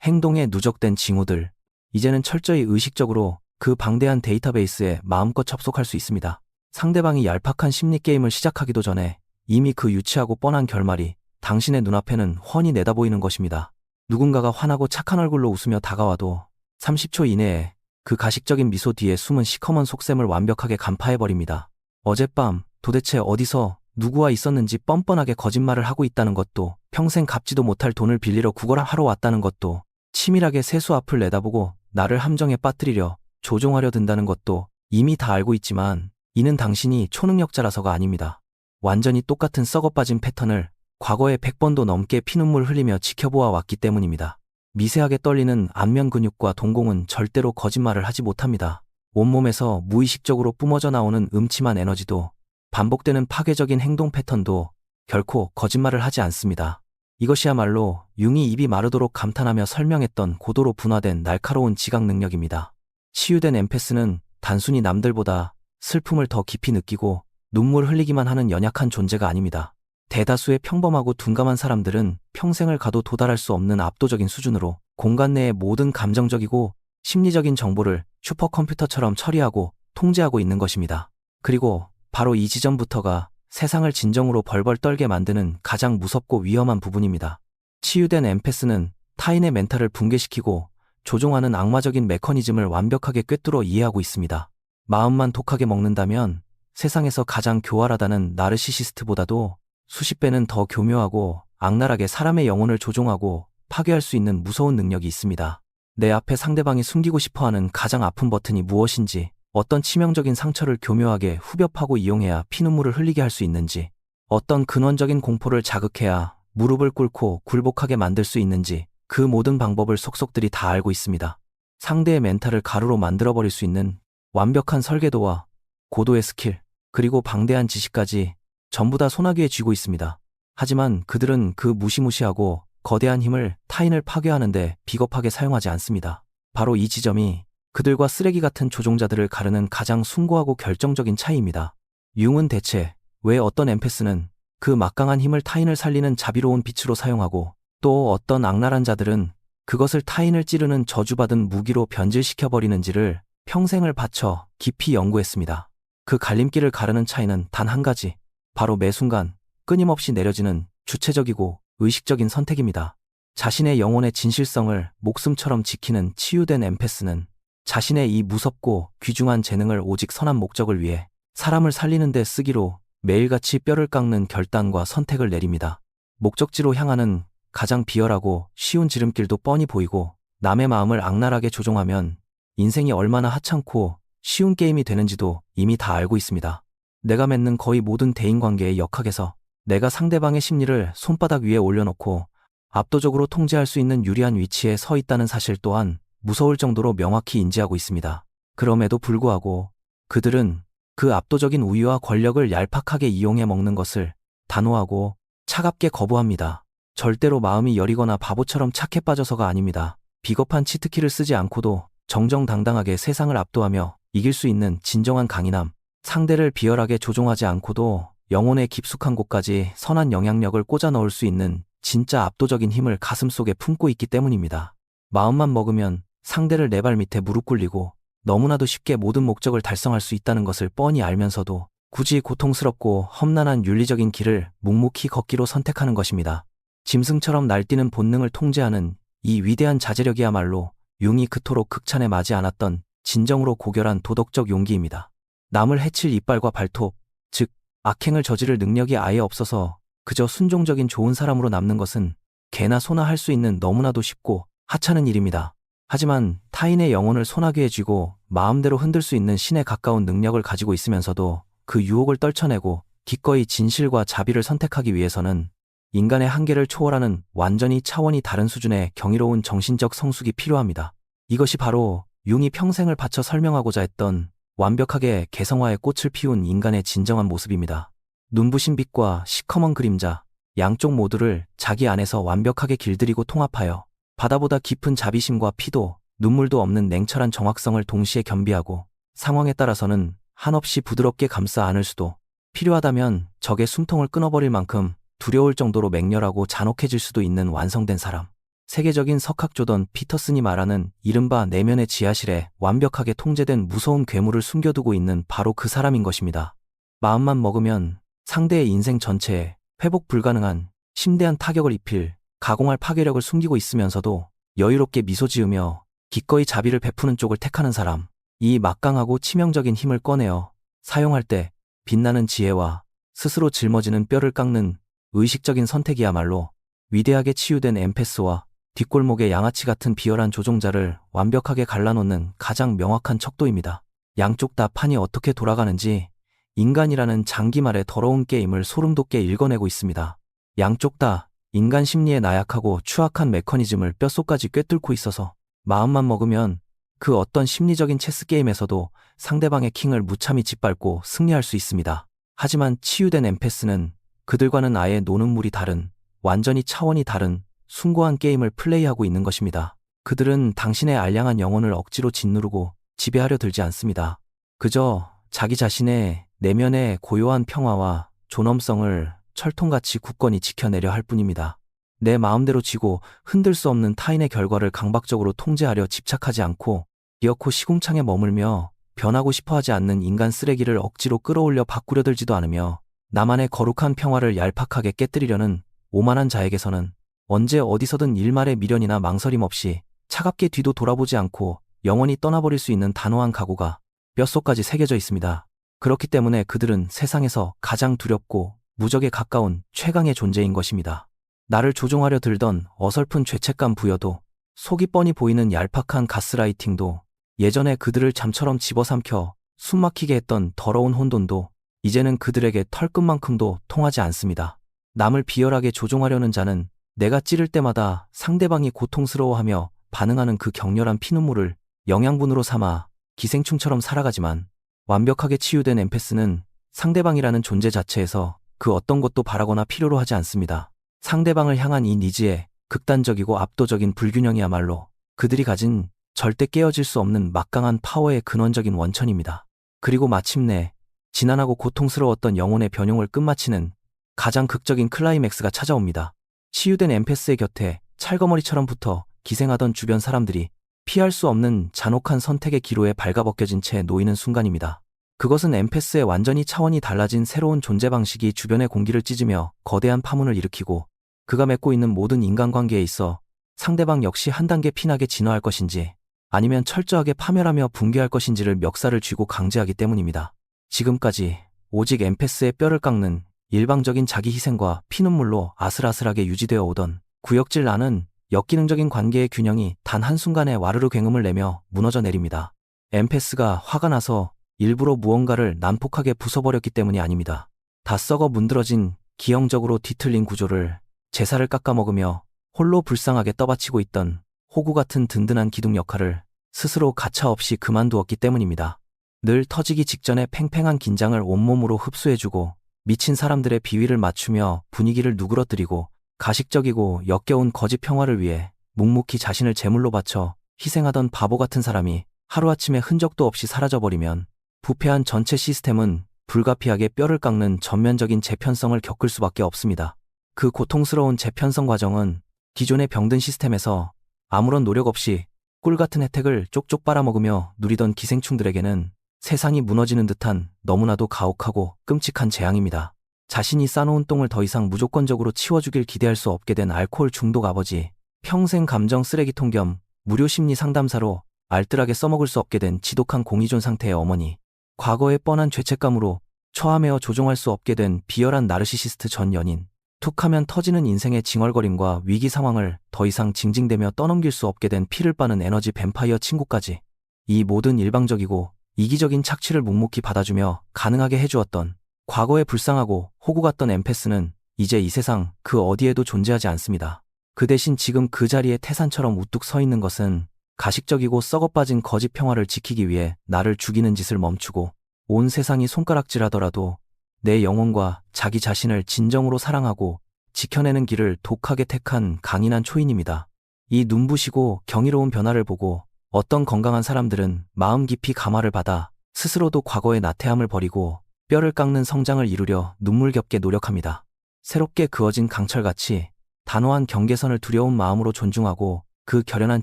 행동에 누적된 징후들, 이제는 철저히 의식적으로 그 방대한 데이터베이스에 마음껏 접속할 수 있습니다. 상대방이 얄팍한 심리게임을 시작하기도 전에 이미 그 유치하고 뻔한 결말이 당신의 눈앞에는 훤히 내다보이는 것입니다. 누군가가 환하고 착한 얼굴로 웃으며 다가와도 30초 이내에 그 가식적인 미소 뒤에 숨은 시커먼 속셈을 완벽하게 간파해버립니다. 어젯밤 도대체 어디서 누구와 있었는지 뻔뻔하게 거짓말을 하고 있다는 것도, 평생 갚지도 못할 돈을 빌리러 구걸하러 왔다는 것도, 치밀하게 세수 앞을 내다보고 나를 함정에 빠뜨리려 조종하려 든다는 것도 이미 다 알고 있지만 이는 당신이 초능력자라서가 아닙니다. 완전히 똑같은 썩어빠진 패턴을 과거에 100번도 넘게 피눈물 흘리며 지켜보아 왔기 때문입니다. 미세하게 떨리는 안면 근육과 동공은 절대로 거짓말을 하지 못합니다. 온몸에서 무의식적으로 뿜어져 나오는 음침한 에너지도, 반복되는 파괴적인 행동 패턴도 결코 거짓말을 하지 않습니다. 이것이야말로 융이 입이 마르도록 감탄하며 설명했던 고도로 분화된 날카로운 지각 능력입니다. 치유된 엠패스는 단순히 남들보다 슬픔을 더 깊이 느끼고 눈물 흘리기만 하는 연약한 존재가 아닙니다. 대다수의 평범하고 둔감한 사람들은 평생을 가도 도달할 수 없는 압도적인 수준으로 공간 내의 모든 감정적이고 심리적인 정보를 슈퍼컴퓨터처럼 처리하고 통제하고 있는 것입니다. 그리고 바로 이 지점부터가 세상을 진정으로 벌벌 떨게 만드는 가장 무섭고 위험한 부분입니다. 치유된 엠패스는 타인의 멘탈을 붕괴시키고 조종하는 악마적인 메커니즘을 완벽하게 꿰뚫어 이해하고 있습니다. 마음만 독하게 먹는다면 세상에서 가장 교활하다는 나르시시스트보다도 수십 배는 더 교묘하고 악랄하게 사람의 영혼을 조종하고 파괴할 수 있는 무서운 능력이 있습니다. 내 앞에 상대방이 숨기고 싶어하는 가장 아픈 버튼이 무엇인지, 어떤 치명적인 상처를 교묘하게 후벼파고 이용해야 피눈물을 흘리게 할 수 있는지, 어떤 근원적인 공포를 자극해야 무릎을 꿇고 굴복하게 만들 수 있는지, 그 모든 방법을 속속들이 다 알고 있습니다. 상대의 멘탈을 가루로 만들어버릴 수 있는 완벽한 설계도와 고도의 스킬, 그리고 방대한 지식까지 전부 다 소나기에 쥐고 있습니다. 하지만 그들은 그 무시무시하고 거대한 힘을 타인을 파괴하는데 비겁하게 사용하지 않습니다. 바로 이 지점이 그들과 쓰레기 같은 조종자들을 가르는 가장 숭고하고 결정적인 차이입니다. 융은 대체 왜 어떤 엠패스는 그 막강한 힘을 타인을 살리는 자비로운 빛으로 사용하고, 또 어떤 악랄한 자들은 그것을 타인을 찌르는 저주받은 무기로 변질시켜버리는지를 평생을 바쳐 깊이 연구했습니다. 그 갈림길을 가르는 차이는 단 한 가지, 바로 매 순간 끊임없이 내려지는 주체적이고 의식적인 선택입니다. 자신의 영혼의 진실성을 목숨처럼 지키는 치유된 엠패스는 자신의 이 무섭고 귀중한 재능을 오직 선한 목적을 위해 사람을 살리는 데 쓰기로 매일같이 뼈를 깎는 결단과 선택을 내립니다. 목적지로 향하는 가장 비열하고 쉬운 지름길도 뻔히 보이고, 남의 마음을 악랄하게 조종하면 인생이 얼마나 하찮고 쉬운 게임이 되는지도 이미 다 알고 있습니다. 내가 맺는 거의 모든 대인관계의 역학에서 내가 상대방의 심리를 손바닥 위에 올려놓고 압도적으로 통제할 수 있는 유리한 위치에 서 있다는 사실 또한 무서울 정도로 명확히 인지하고 있습니다. 그럼에도 불구하고 그들은 그 압도적인 우위와 권력을 얄팍하게 이용해 먹는 것을 단호하고 차갑게 거부합니다. 절대로 마음이 여리거나 바보처럼 착해 빠져서가 아닙니다. 비겁한 치트키를 쓰지 않고도 정정당당하게 세상을 압도하며 이길 수 있는 진정한 강인함, 상대를 비열하게 조종하지 않고도 영혼의 깊숙한 곳까지 선한 영향력을 꽂아 넣을 수 있는 진짜 압도적인 힘을 가슴속에 품고 있기 때문입니다. 마음만 먹으면 상대를 내 발 밑에 무릎 꿇리고 너무나도 쉽게 모든 목적을 달성할 수 있다는 것을 뻔히 알면서도 굳이 고통스럽고 험난한 윤리적인 길을 묵묵히 걷기로 선택하는 것입니다. 짐승처럼 날뛰는 본능을 통제하는 이 위대한 자제력이야말로 융이 그토록 극찬에 맞지 않았던 진정으로 고결한 도덕적 용기입니다. 남을 해칠 이빨과 발톱, 즉 악행을 저지를 능력이 아예 없어서 그저 순종적인 좋은 사람으로 남는 것은 개나 소나 할 수 있는 너무나도 쉽고 하찮은 일입니다. 하지만 타인의 영혼을 소나귀에 쥐고 마음대로 흔들 수 있는 신에 가까운 능력을 가지고 있으면서도 그 유혹을 떨쳐내고 기꺼이 진실과 자비를 선택하기 위해서는 인간의 한계를 초월하는 완전히 차원이 다른 수준의 경이로운 정신적 성숙이 필요합니다. 이것이 바로 융이 평생을 바쳐 설명하고자 했던 완벽하게 개성화의 꽃을 피운 인간의 진정한 모습입니다. 눈부신 빛과 시커먼 그림자, 양쪽 모두를 자기 안에서 완벽하게 길들이고 통합하여 바다보다 깊은 자비심과 피도, 눈물도 없는 냉철한 정확성을 동시에 겸비하고 상황에 따라서는 한없이 부드럽게 감싸 안을 수도, 필요하다면 적의 숨통을 끊어버릴 만큼 두려울 정도로 맹렬하고 잔혹해질 수도 있는 완성된 사람. 세계적인 석학조던 피터슨이 말하는 이른바 내면의 지하실에 완벽하게 통제된 무서운 괴물을 숨겨두고 있는 바로 그 사람인 것입니다. 마음만 먹으면 상대의 인생 전체에 회복 불가능한 심대한 타격을 입힐 가공할 파괴력을 숨기고 있으면서도 여유롭게 미소 지으며 기꺼이 자비를 베푸는 쪽을 택하는 사람. 이 막강하고 치명적인 힘을 꺼내어 사용할 때 빛나는 지혜와 스스로 짊어지는 뼈를 깎는 의식적인 선택이야말로 위대하게 치유된 엠패스와 뒷골목의 양아치 같은 비열한 조종자를 완벽하게 갈라놓는 가장 명확한 척도입니다. 양쪽 다 판이 어떻게 돌아가는지 인간이라는 장기말의 더러운 게임을 소름돋게 읽어내고 있습니다. 양쪽 다 인간 심리의 나약하고 추악한 메커니즘을 뼛속까지 꿰뚫고 있어서 마음만 먹으면 그 어떤 심리적인 체스 게임에서도 상대방의 킹을 무참히 짓밟고 승리할 수 있습니다. 하지만 치유된 엠패스는 그들과는 아예 노는 물이 다른, 완전히 차원이 다른 숭고한 게임을 플레이하고 있는 것입니다. 그들은 당신의 알량한 영혼을 억지로 짓누르고 지배하려 들지 않습니다. 그저 자기 자신의 내면의 고요한 평화와 존엄성을 철통같이 굳건히 지켜내려 할 뿐입니다. 내 마음대로 지고 흔들 수 없는 타인의 결과를 강박적으로 통제하려 집착하지 않고 기어코 시궁창에 머물며 변하고 싶어하지 않는 인간 쓰레기를 억지로 끌어올려 바꾸려 들지도 않으며 나만의 거룩한 평화를 얄팍하게 깨뜨리려는 오만한 자에게서는 언제 어디서든 일말의 미련이나 망설임 없이 차갑게 뒤도 돌아보지 않고 영원히 떠나버릴 수 있는 단호한 각오가 뼛속까지 새겨져 있습니다. 그렇기 때문에 그들은 세상에서 가장 두렵고 무적에 가까운 최강의 존재인 것입니다. 나를 조종하려 들던 어설픈 죄책감 부여도, 속이 뻔히 보이는 얄팍한 가스라이팅도, 예전에 그들을 잠처럼 집어삼켜 숨막히게 했던 더러운 혼돈도 이제는 그들에게 털끝만큼도 통하지 않습니다. 남을 비열하게 조종하려는 자는 내가 찌를 때마다 상대방이 고통스러워하며 반응하는 그 격렬한 피눈물을 영양분으로 삼아 기생충처럼 살아가지만, 완벽하게 치유된 엠패스는 상대방이라는 존재 자체에서 그 어떤 것도 바라거나 필요로 하지 않습니다. 상대방을 향한 이 니즈의 극단적이고 압도적인 불균형이야말로 그들이 가진 절대 깨어질 수 없는 막강한 파워의 근원적인 원천입니다. 그리고 마침내 지난하고 고통스러웠던 영혼의 변용을 끝마치는 가장 극적인 클라이맥스가 찾아옵니다. 치유된 엠패스의 곁에 찰거머리처럼 붙어 기생하던 주변 사람들이 피할 수 없는 잔혹한 선택의 기로에 발가벗겨진 채 놓이는 순간입니다. 그것은 엠패스의 완전히 차원이 달라진 새로운 존재 방식이 주변의 공기를 찢으며 거대한 파문을 일으키고 그가 맺고 있는 모든 인간관계에 있어 상대방 역시 한 단계 피나게 진화할 것인지 아니면 철저하게 파멸하며 붕괴할 것인지를 멱살을 쥐고 강제하기 때문입니다. 지금까지 오직 엠패스의 뼈를 깎는 일방적인 자기 희생과 피눈물로 아슬아슬하게 유지되어 오던 구역질 나는 역기능적인 관계의 균형이 단 한순간에 와르르 굉음을 내며 무너져 내립니다. 엠패스가 화가 나서 일부러 무언가를 난폭하게 부숴버렸기 때문이 아닙니다. 다 썩어 문드러진 기형적으로 뒤틀린 구조를 제사를 깎아먹으며 홀로 불쌍하게 떠받치고 있던 호구 같은 든든한 기둥 역할을 스스로 가차없이 그만두었기 때문입니다. 늘 터지기 직전에 팽팽한 긴장을 온몸으로 흡수해주고 미친 사람들의 비위를 맞추며 분위기를 누그러뜨리고 가식적이고 역겨운 거짓 평화를 위해 묵묵히 자신을 제물로 바쳐 희생하던 바보 같은 사람이 하루아침에 흔적도 없이 사라져버리면 부패한 전체 시스템은 불가피하게 뼈를 깎는 전면적인 재편성을 겪을 수밖에 없습니다. 그 고통스러운 재편성 과정은 기존의 병든 시스템에서 아무런 노력 없이 꿀 같은 혜택을 쪽쪽 빨아먹으며 누리던 기생충들에게는 세상이 무너지는 듯한 너무나도 가혹하고 끔찍한 재앙입니다. 자신이 싸놓은 똥을 더 이상 무조건적으로 치워주길 기대할 수 없게 된 알코올 중독 아버지, 평생 감정 쓰레기통 겸 무료 심리 상담사로 알뜰하게 써먹을 수 없게 된 지독한 공의존 상태의 어머니, 과거의 뻔한 죄책감으로 처함에어 조종할 수 없게 된 비열한 나르시시스트 전 연인, 툭하면 터지는 인생의 징얼거림과 위기 상황을 더 이상 징징대며 떠넘길 수 없게 된 피를 빠는 에너지 뱀파이어 친구까지 이 모든 일방적이고 이기적인 착취를 묵묵히 받아주며 가능하게 해주었던 과거에 불쌍하고 호구 같던 엠페스는 이제 이 세상 그 어디에도 존재하지 않습니다. 그 대신 지금 그 자리에 태산처럼 우뚝 서 있는 것은 가식적이고 썩어빠진 거짓 평화를 지키기 위해 나를 죽이는 짓을 멈추고 온 세상이 손가락질하더라도 내 영혼과 자기 자신을 진정으로 사랑하고 지켜내는 길을 독하게 택한 강인한 초인입니다. 이 눈부시고 경이로운 변화를 보고 어떤 건강한 사람들은 마음 깊이 감화를 받아 스스로도 과거의 나태함을 버리고 뼈를 깎는 성장을 이루려 눈물겹게 노력합니다. 새롭게 그어진 강철같이 단호한 경계선을 두려운 마음으로 존중하고 그 결연한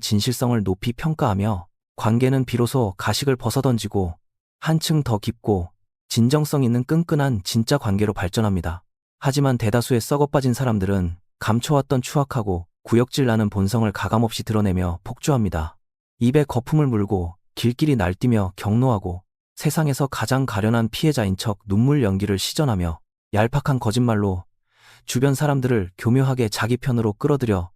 진실성을 높이 평가하며 관계는 비로소 가식을 벗어던지고 한층 더 깊고 진정성 있는 끈끈한 진짜 관계로 발전합니다. 하지만 대다수의 썩어빠진 사람들은 감춰왔던 추악하고 구역질 나는 본성을 가감없이 드러내며 폭주합니다. 입에 거품을 물고 길길이 날뛰며 경노하고 세상에서 가장 가련한 피해자인 척 눈물 연기를 시전하며 얄팍한 거짓말로 주변 사람들을 교묘하게 자기 편으로 끌어들여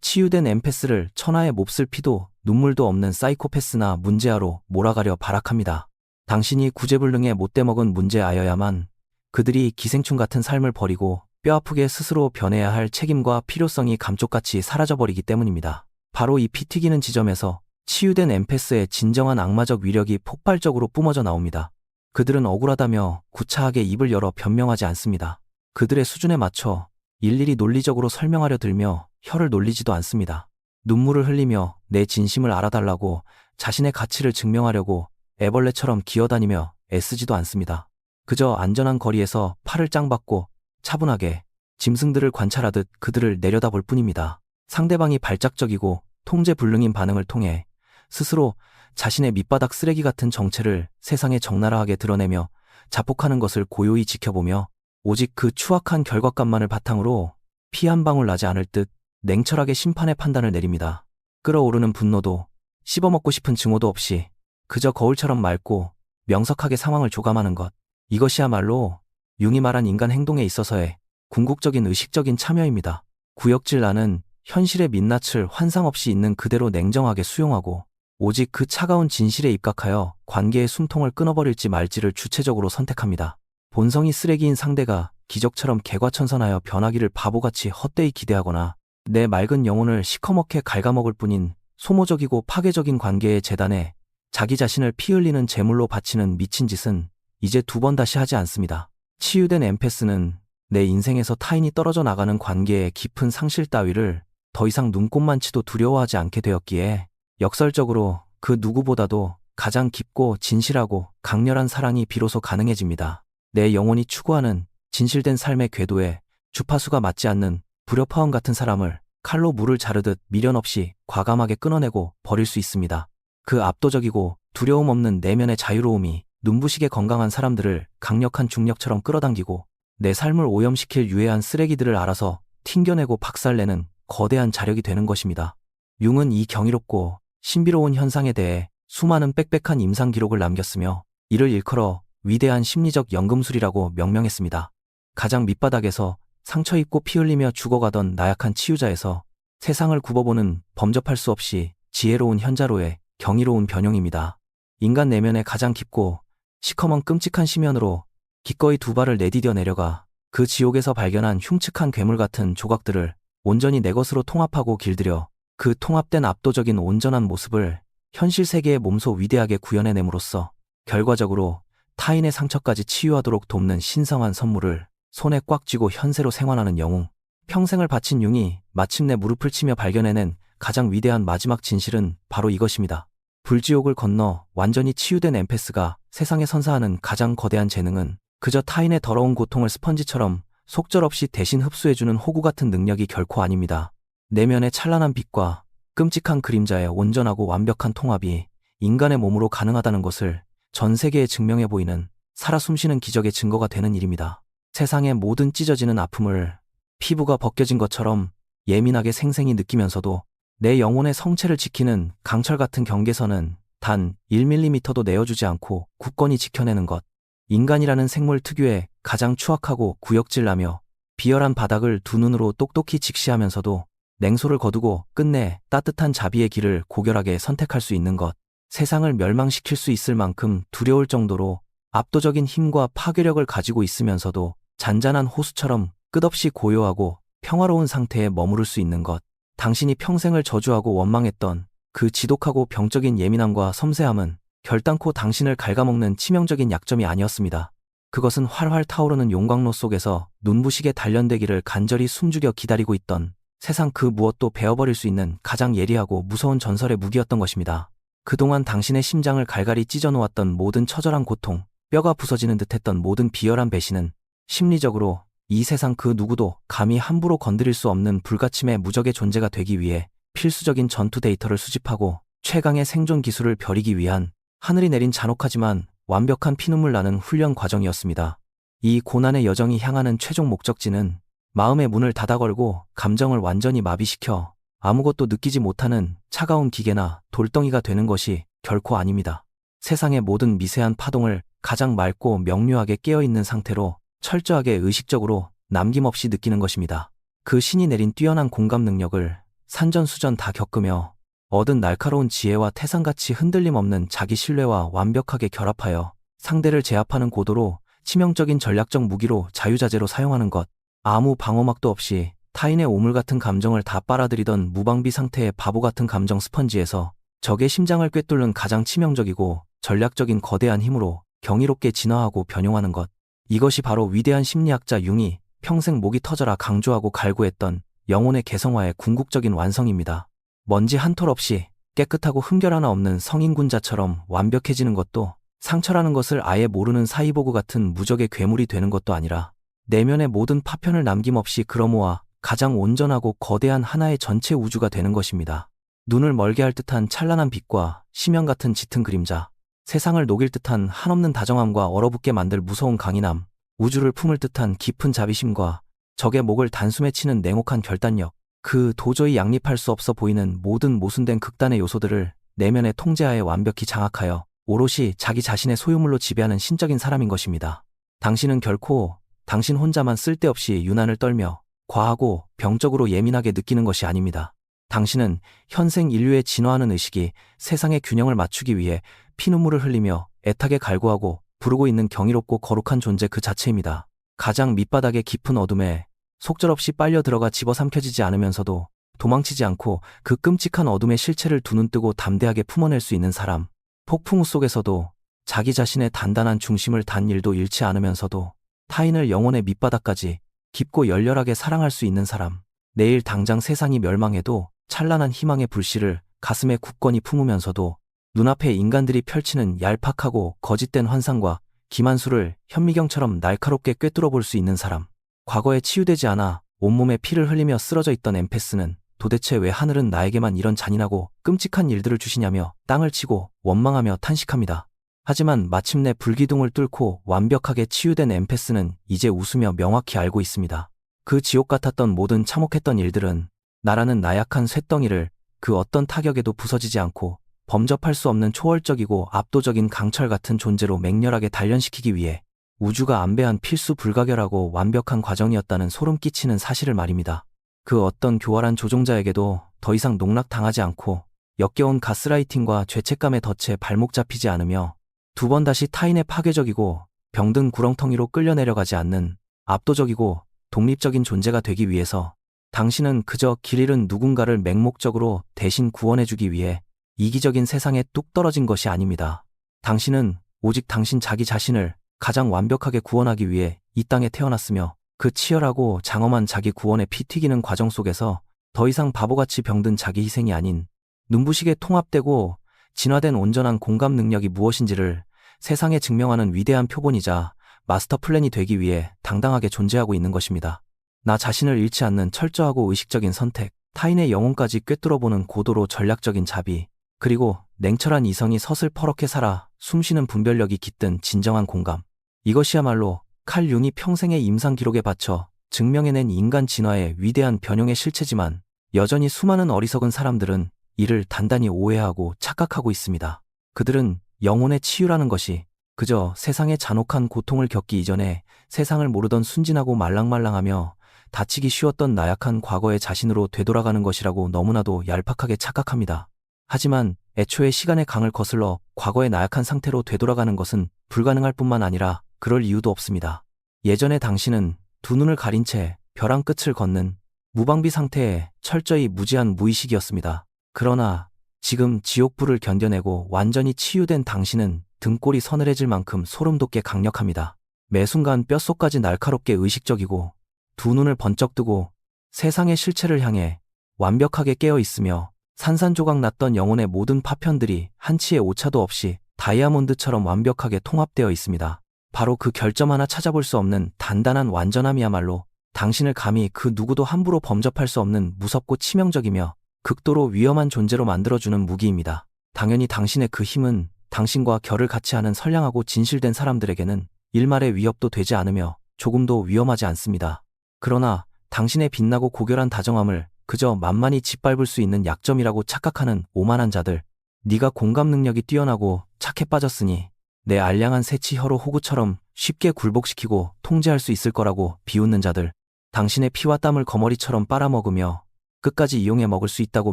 치유된 엠페스를 천하의 몹쓸 피도 눈물도 없는 사이코패스나 문제아로 몰아가려 발악합니다. 당신이 구제불능에 못돼먹은 문제아여야만 그들이 기생충 같은 삶을 버리고 뼈아프게 스스로 변해야 할 책임과 필요성이 감쪽같이 사라져버리기 때문입니다. 바로 이 피 튀기는 지점에서 치유된 엠페스의 진정한 악마적 위력이 폭발적으로 뿜어져 나옵니다. 그들은 억울하다며 구차하게 입을 열어 변명하지 않습니다. 그들의 수준에 맞춰 일일이 논리적으로 설명하려 들며 혀를 놀리지도 않습니다. 눈물을 흘리며 내 진심을 알아달라고 자신의 가치를 증명하려고 애벌레처럼 기어다니며 애쓰지도 않습니다. 그저 안전한 거리에서 팔을 짱받고 차분하게 짐승들을 관찰하듯 그들을 내려다볼 뿐입니다. 상대방이 발작적이고 통제불능인 반응을 통해 스스로 자신의 밑바닥 쓰레기 같은 정체를 세상에 적나라하게 드러내며 자폭하는 것을 고요히 지켜보며 오직 그 추악한 결과값만을 바탕으로 피 한 방울 나지 않을 듯 냉철하게 심판의 판단을 내립니다. 끓어오르는 분노도 씹어먹고 싶은 증오도 없이 그저 거울처럼 맑고 명석하게 상황을 조감하는 것. 이것이야말로 융이 말한 인간 행동에 있어서의 궁극적인 의식적인 참여입니다. 구역질 나는 현실의 민낯을 환상 없이 있는 그대로 냉정하게 수용하고 오직 그 차가운 진실에 입각하여 관계의 숨통을 끊어버릴지 말지를 주체적으로 선택합니다. 본성이 쓰레기인 상대가 기적처럼 개과천선하여 변하기를 바보같이 헛되이 기대하거나 내 맑은 영혼을 시커멓게 갉아먹을 뿐인 소모적이고 파괴적인 관계의 재단에 자기 자신을 피 흘리는 제물로 바치는 미친 짓은 이제 두 번 다시 하지 않습니다. 치유된 엠페스는 내 인생에서 타인이 떨어져 나가는 관계의 깊은 상실 따위를 더 이상 눈꼽만치도 두려워하지 않게 되었기에 역설적으로 그 누구보다도 가장 깊고 진실하고 강렬한 사랑이 비로소 가능해집니다. 내 영혼이 추구하는 진실된 삶의 궤도에 주파수가 맞지 않는 불협화음 같은 사람을 칼로 물을 자르듯 미련 없이 과감하게 끊어내고 버릴 수 있습니다. 그 압도적이고 두려움 없는 내면의 자유로움이 눈부시게 건강한 사람들을 강력한 중력처럼 끌어당기고 내 삶을 오염시킬 유해한 쓰레기들을 알아서 튕겨내고 박살내는 거대한 자력이 되는 것입니다. 융은 이 경이롭고 신비로운 현상에 대해 수많은 빽빽한 임상 기록을 남겼으며 이를 일컬어 위대한 심리적 연금술이라고 명명했습니다. 가장 밑바닥에서 상처 입고 피 흘리며 죽어가던 나약한 치유자에서 세상을 굽어보는 범접할 수 없이 지혜로운 현자로의 경이로운 변형입니다. 인간 내면의 가장 깊고 시커먼 끔찍한 심연으로 기꺼이 두 발을 내디뎌 내려가 그 지옥에서 발견한 흉측한 괴물 같은 조각들을 온전히 내 것으로 통합하고 길들여 그 통합된 압도적인 온전한 모습을 현실 세계의 몸소 위대하게 구현해냄으로써 결과적으로 타인의 상처까지 치유하도록 돕는 신성한 선물을 손에 꽉 쥐고 현세로 생활하는 영웅. 평생을 바친 융이 마침내 무릎을 치며 발견해낸 가장 위대한 마지막 진실은 바로 이것입니다. 불지옥을 건너 완전히 치유된 엠페스가 세상에 선사하는 가장 거대한 재능은 그저 타인의 더러운 고통을 스펀지처럼 속절없이 대신 흡수해주는 호구 같은 능력이 결코 아닙니다. 내면의 찬란한 빛과 끔찍한 그림자의 온전하고 완벽한 통합이 인간의 몸으로 가능하다는 것을 전 세계에 증명해 보이는 살아 숨쉬는 기적의 증거가 되는 일입니다. 세상의 모든 찢어지는 아픔을 피부가 벗겨진 것처럼 예민하게 생생히 느끼면서도 내 영혼의 성체를 지키는 강철 같은 경계선은 단 1mm도 내어주지 않고 굳건히 지켜내는 것. 인간이라는 생물 특유의 가장 추악하고 구역질나며 비열한 바닥을 두 눈으로 똑똑히 직시하면서도 냉소를 거두고 끝내 따뜻한 자비의 길을 고결하게 선택할 수 있는 것. 세상을 멸망시킬 수 있을 만큼 두려울 정도로 압도적인 힘과 파괴력을 가지고 있으면서도 잔잔한 호수처럼 끝없이 고요하고 평화로운 상태에 머무를 수 있는 것. 당신이 평생을 저주하고 원망했던 그 지독하고 병적인 예민함과 섬세함은 결단코 당신을 갉아먹는 치명적인 약점이 아니었습니다. 그것은 활활 타오르는 용광로 속에서 눈부시게 단련되기를 간절히 숨죽여 기다리고 있던 세상 그 무엇도 베어버릴 수 있는 가장 예리하고 무서운 전설의 무기였던 것입니다. 그동안 당신의 심장을 갈갈이 찢어놓았던 모든 처절한 고통, 뼈가 부서지는 듯했던 모든 비열한 배신은 심리적으로 이 세상 그 누구도 감히 함부로 건드릴 수 없는 불가침의 무적의 존재가 되기 위해 필수적인 전투 데이터를 수집하고 최강의 생존 기술을 벼리기 위한 하늘이 내린 잔혹하지만 완벽한 피눈물 나는 훈련 과정이었습니다. 이 고난의 여정이 향하는 최종 목적지는 마음의 문을 닫아걸고 감정을 완전히 마비시켜 아무것도 느끼지 못하는 차가운 기계나 돌덩이가 되는 것이 결코 아닙니다. 세상의 모든 미세한 파동을 가장 맑고 명료하게 깨어있는 상태로 철저하게 의식적으로 남김없이 느끼는 것입니다. 그 신이 내린 뛰어난 공감 능력을 산전수전 다 겪으며 얻은 날카로운 지혜와 태산같이 흔들림 없는 자기 신뢰와 완벽하게 결합하여 상대를 제압하는 고도로 치명적인 전략적 무기로 자유자재로 사용하는 것. 아무 방어막도 없이 타인의 오물 같은 감정을 다 빨아들이던 무방비 상태의 바보 같은 감정 스펀지에서 적의 심장을 꿰뚫는 가장 치명적이고 전략적인 거대한 힘으로 경이롭게 진화하고 변용하는 것. 이것이 바로 위대한 심리학자 융이 평생 목이 터져라 강조하고 갈구했던 영혼의 개성화의 궁극적인 완성입니다. 먼지 한 톨 없이 깨끗하고 흠결 하나 없는 성인군자처럼 완벽해지는 것도 상처라는 것을 아예 모르는 사이보그 같은 무적의 괴물이 되는 것도 아니라 내면의 모든 파편을 남김없이 끌어모아 가장 온전하고 거대한 하나의 전체 우주가 되는 것입니다. 눈을 멀게 할 듯한 찬란한 빛과 심연 같은 짙은 그림자, 세상을 녹일 듯한 한없는 다정함과 얼어붙게 만들 무서운 강인함, 우주를 품을 듯한 깊은 자비심과 적의 목을 단숨에 치는 냉혹한 결단력, 그 도저히 양립할 수 없어 보이는 모든 모순된 극단의 요소들을 내면의 통제하에 완벽히 장악하여 오롯이 자기 자신의 소유물로 지배하는 신적인 사람인 것입니다. 당신은 결코 당신 혼자만 쓸데없이 유난을 떨며 과하고 병적으로 예민하게 느끼는 것이 아닙니다. 당신은 현생 인류의 진화하는 의식이 세상의 균형을 맞추기 위해 피눈물을 흘리며 애타게 갈구하고 부르고 있는 경이롭고 거룩한 존재 그 자체입니다. 가장 밑바닥의 깊은 어둠에 속절없이 빨려 들어가 집어삼켜지지 않으면서도 도망치지 않고 그 끔찍한 어둠의 실체를 두 눈 뜨고 담대하게 품어낼 수 있는 사람. 폭풍우 속에서도 자기 자신의 단단한 중심을 단 일도 잃지 않으면서도 타인을 영혼의 밑바닥까지 깊고 열렬하게 사랑할 수 있는 사람. 내일 당장 세상이 멸망해도 찬란한 희망의 불씨를 가슴에 굳건히 품으면서도 눈앞에 인간들이 펼치는 얄팍하고 거짓된 환상과 기만수를 현미경처럼 날카롭게 꿰뚫어 볼 수 있는 사람. 과거에 치유되지 않아 온몸에 피를 흘리며 쓰러져 있던 엠페스는 도대체 왜 하늘은 나에게만 이런 잔인하고 끔찍한 일들을 주시냐며 땅을 치고 원망하며 탄식합니다. 하지만 마침내 불기둥을 뚫고 완벽하게 치유된 엠페스는 이제 웃으며 명확히 알고 있습니다. 그 지옥 같았던 모든 참혹했던 일들은 나라는 나약한 쇳덩이를 그 어떤 타격에도 부서지지 않고 범접할 수 없는 초월적이고 압도적인 강철 같은 존재로 맹렬하게 단련시키기 위해 우주가 안배한 필수 불가결하고 완벽한 과정이었다는 소름 끼치는 사실을 말입니다. 그 어떤 교활한 조종자에게도 더 이상 농락당하지 않고 역겨운 가스라이팅과 죄책감의 덫에 발목 잡히지 않으며 두 번 다시 타인의 파괴적이고 병든 구렁텅이로 끌려 내려가지 않는 압도적이고 독립적인 존재가 되기 위해서 당신은 그저 길 잃은 누군가를 맹목적으로 대신 구원해주기 위해 이기적인 세상에 뚝 떨어진 것이 아닙니다. 당신은 오직 당신 자기 자신을 가장 완벽하게 구원하기 위해 이 땅에 태어났으며 그 치열하고 장엄한 자기 구원의 피 튀기는 과정 속에서 더 이상 바보같이 병든 자기 희생이 아닌 눈부시게 통합되고 진화된 온전한 공감 능력이 무엇인지를 세상에 증명하는 위대한 표본이자 마스터 플랜이 되기 위해 당당하게 존재하고 있는 것입니다. 나 자신을 잃지 않는 철저하고 의식적인 선택, 타인의 영혼까지 꿰뚫어보는 고도로 전략적인 자비, 그리고 냉철한 이성이 서슬퍼렇게 살아 숨쉬는 분별력이 깃든 진정한 공감. 이것이야말로 칼 융이 평생의 임상 기록에 바쳐 증명해낸 인간 진화의 위대한 변형의 실체지만 여전히 수많은 어리석은 사람들은 이를 단단히 오해하고 착각하고 있습니다. 그들은 영혼의 치유라는 것이 그저 세상의 잔혹한 고통을 겪기 이전에 세상을 모르던 순진하고 말랑말랑하며 다치기 쉬웠던 나약한 과거의 자신으로 되돌아가는 것이라고 너무나도 얄팍하게 착각합니다. 하지만 애초에 시간의 강을 거슬러 과거의 나약한 상태로 되돌아가는 것은 불가능할 뿐만 아니라 그럴 이유도 없습니다. 예전에 당신은 두 눈을 가린 채 벼랑 끝을 걷는 무방비 상태에 철저히 무지한 무의식이었습니다. 그러나 지금 지옥불을 견뎌내고 완전히 치유된 당신은 등골이 서늘해질 만큼 소름 돋게 강력합니다. 매 순간 뼛속까지 날카롭게 의식적이고 두 눈을 번쩍 뜨고 세상의 실체를 향해 완벽하게 깨어 있으며 산산조각 났던 영혼의 모든 파편들이 한치의 오차도 없이 다이아몬드처럼 완벽하게 통합되어 있습니다. 바로 그 결점 하나 찾아볼 수 없는 단단한 완전함이야말로 당신을 감히 그 누구도 함부로 범접할 수 없는 무섭고 치명적이며 극도로 위험한 존재로 만들어주는 무기입니다. 당연히 당신의 그 힘은 당신과 결을 같이 하는 선량하고 진실된 사람들에게는 일말의 위협도 되지 않으며 조금도 위험하지 않습니다. 그러나 당신의 빛나고 고결한 다정함을 그저 만만히 짓밟을 수 있는 약점이라고 착각하는 오만한 자들, 네가 공감 능력이 뛰어나고 착해 빠졌으니 내 알량한 새치 혀로 호구처럼 쉽게 굴복시키고 통제할 수 있을 거라고 비웃는 자들, 당신의 피와 땀을 거머리처럼 빨아먹으며 끝까지 이용해 먹을 수 있다고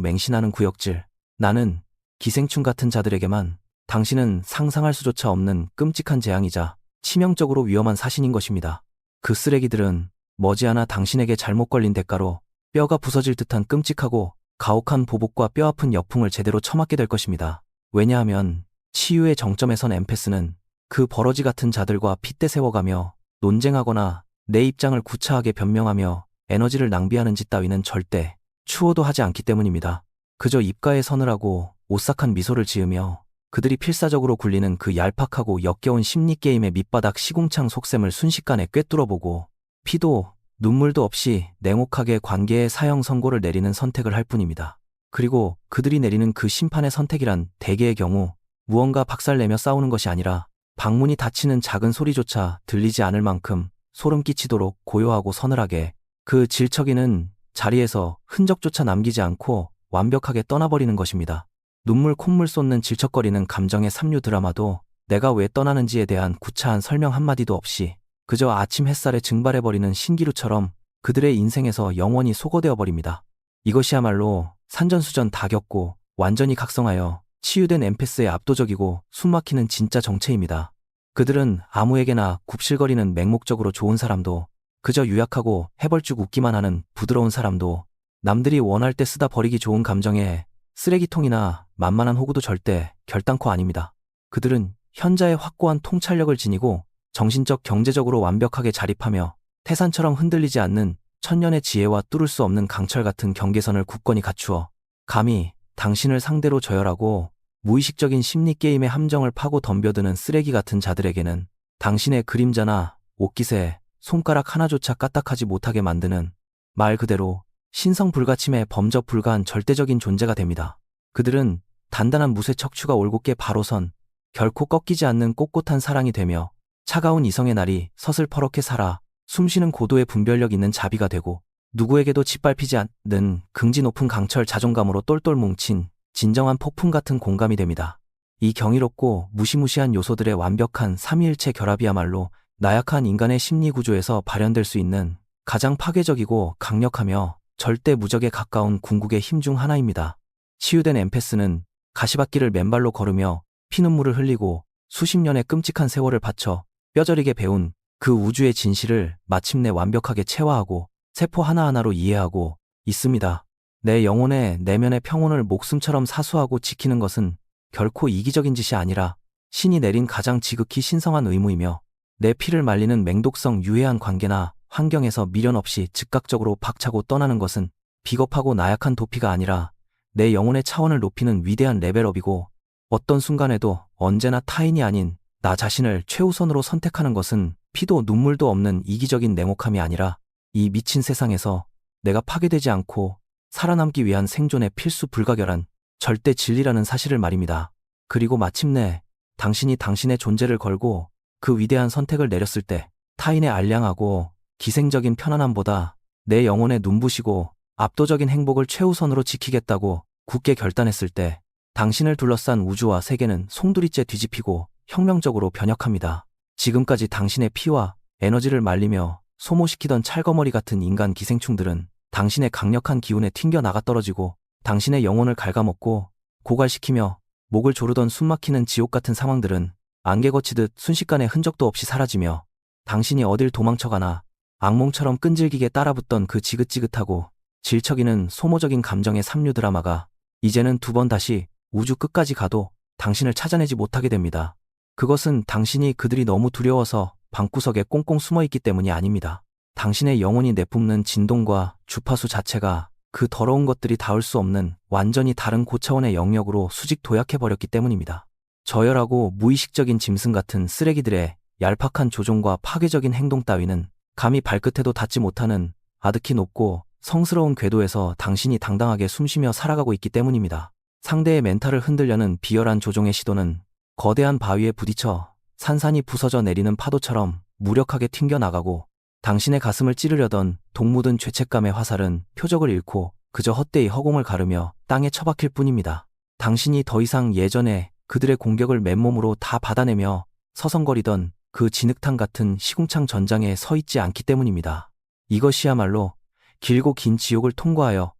맹신하는 구역질, 나는 기생충 같은 자들에게만 당신은 상상할 수조차 없는 끔찍한 재앙이자 치명적으로 위험한 사신인 것입니다. 그 쓰레기들은 머지않아 당신에게 잘못 걸린 대가로 뼈가 부서질 듯한 끔찍하고 가혹한 보복과 뼈아픈 역풍을 제대로 처맞게 될 것입니다. 왜냐하면 치유의 정점에 선 엠페스는 그 버러지 같은 자들과 핏대 세워가며 논쟁하거나 내 입장을 구차하게 변명하며 에너지를 낭비하는 짓 따위는 절대 추호도 하지 않기 때문입니다. 그저 입가에 서늘하고 오싹한 미소를 지으며 그들이 필사적으로 굴리는 그 얄팍하고 역겨운 심리게임의 밑바닥 시궁창 속셈을 순식간에 꿰뚫어보고 피도 눈물도 없이 냉혹하게 관계의 사형 선고를 내리는 선택을 할 뿐입니다. 그리고 그들이 내리는 그 심판의 선택이란 대개의 경우 무언가 박살내며 싸우는 것이 아니라 방문이 닫히는 작은 소리조차 들리지 않을 만큼 소름 끼치도록 고요하고 서늘하게 그 질척이는 자리에서 흔적조차 남기지 않고 완벽하게 떠나버리는 것입니다. 눈물 콧물 쏟는 질척거리는 감정의 삼류 드라마도 내가 왜 떠나는지에 대한 구차한 설명 한마디도 없이 그저 아침 햇살에 증발해버리는 신기루처럼 그들의 인생에서 영원히 소거되어 버립니다. 이것이야말로 산전수전 다 겪고 완전히 각성하여 치유된 엠페스의 압도적이고 숨막히는 진짜 정체입니다. 그들은 아무에게나 굽실거리는 맹목적으로 좋은 사람도 그저 유약하고 해벌쭉 웃기만 하는 부드러운 사람도 남들이 원할 때 쓰다 버리기 좋은 감정에 쓰레기통이나 만만한 호구도 절대 결단코 아닙니다. 그들은 현자의 확고한 통찰력을 지니고 정신적 경제적으로 완벽하게 자립하며 태산처럼 흔들리지 않는 천년의 지혜와 뚫을 수 없는 강철 같은 경계선을 굳건히 갖추어 감히 당신을 상대로 저열하고 무의식적인 심리게임의 함정을 파고 덤벼드는 쓰레기 같은 자들에게는 당신의 그림자나 옷깃에 손가락 하나조차 까딱하지 못하게 만드는 말 그대로 신성불가침에 범접 불가한 절대적인 존재가 됩니다. 그들은 단단한 무쇠 척추가 올곧게 바로 선 결코 꺾이지 않는 꼿꼿한 사랑이 되며 차가운 이성의 날이 서슬퍼렇게 살아 숨쉬는 고도의 분별력 있는 자비가 되고 누구에게도 짓밟히지 않는 긍지 높은 강철 자존감으로 똘똘 뭉친 진정한 폭풍 같은 공감이 됩니다. 이 경이롭고 무시무시한 요소들의 완벽한 삼위일체 결합이야말로 나약한 인간의 심리 구조에서 발현될 수 있는 가장 파괴적이고 강력하며 절대 무적에 가까운 궁극의 힘 중 하나입니다. 치유된 엠페스는 가시밭길을 맨발로 걸으며 피눈물을 흘리고 수십 년의 끔찍한 세월을 바쳐 뼈저리게 배운 그 우주의 진실을 마침내 완벽하게 체화하고 세포 하나하나로 이해하고 있습니다. 내 영혼의 내면의 평온을 목숨처럼 사수하고 지키는 것은 결코 이기적인 짓이 아니라 신이 내린 가장 지극히 신성한 의무이며, 내 피를 말리는 맹독성 유해한 관계나 환경에서 미련 없이 즉각적으로 박차고 떠나는 것은 비겁하고 나약한 도피가 아니라 내 영혼의 차원을 높이는 위대한 레벨업이고, 어떤 순간에도 언제나 타인이 아닌 나 자신을 최우선으로 선택하는 것은 피도 눈물도 없는 이기적인 냉혹함이 아니라 이 미친 세상에서 내가 파괴되지 않고 살아남기 위한 생존의 필수 불가결한 절대 진리라는 사실을 말입니다. 그리고 마침내 당신이 당신의 존재를 걸고 그 위대한 선택을 내렸을 때, 타인의 알량하고 기생적인 편안함보다 내 영혼에 눈부시고 압도적인 행복을 최우선으로 지키겠다고 굳게 결단했을 때, 당신을 둘러싼 우주와 세계는 송두리째 뒤집히고 혁명적으로 변혁합니다. 지금까지 당신의 피와 에너지를 말리며 소모시키던 찰거머리 같은 인간 기생충들은 당신의 강력한 기운에 튕겨 나가 떨어지고, 당신의 영혼을 갉아먹고 고갈시키며 목을 조르던 숨막히는 지옥 같은 상황들은 안개 거치듯 순식간에 흔적도 없이 사라지며, 당신이 어딜 도망쳐가나 악몽처럼 끈질기게 따라붙던 그 지긋지긋하고 질척이는 소모적인 감정의 삼류 드라마가 이제는 두 번 다시 우주 끝까지 가도 당신을 찾아내지 못하게 됩니다. 그것은 당신이 그들이 너무 두려워서 방구석에 꽁꽁 숨어있기 때문이 아닙니다. 당신의 영혼이 내뿜는 진동과 주파수 자체가 그 더러운 것들이 닿을 수 없는 완전히 다른 고차원의 영역으로 수직 도약해버렸기 때문입니다. 저열하고 무의식적인 짐승 같은 쓰레기들의 얄팍한 조종과 파괴적인 행동 따위는 감히 발끝에도 닿지 못하는 아득히 높고 성스러운 궤도에서 당신이 당당하게 숨쉬며 살아가고 있기 때문입니다. 상대의 멘탈을 흔들려는 비열한 조종의 시도는 거대한 바위에 부딪혀 산산이 부서져 내리는 파도처럼 무력하게 튕겨나가고, 당신의 가슴을 찌르려던 독묻은 죄책감의 화살은 표적을 잃고 그저 헛되이 허공을 가르며 땅에 처박힐 뿐입니다. 당신이 더 이상 예전에 그들의 공격을 맨몸으로 다 받아내며 서성거리던 그 진흙탕 같은 시궁창 전장에 서 있지 않기 때문입니다. 이것이야말로 길고 긴 지옥을 통과하여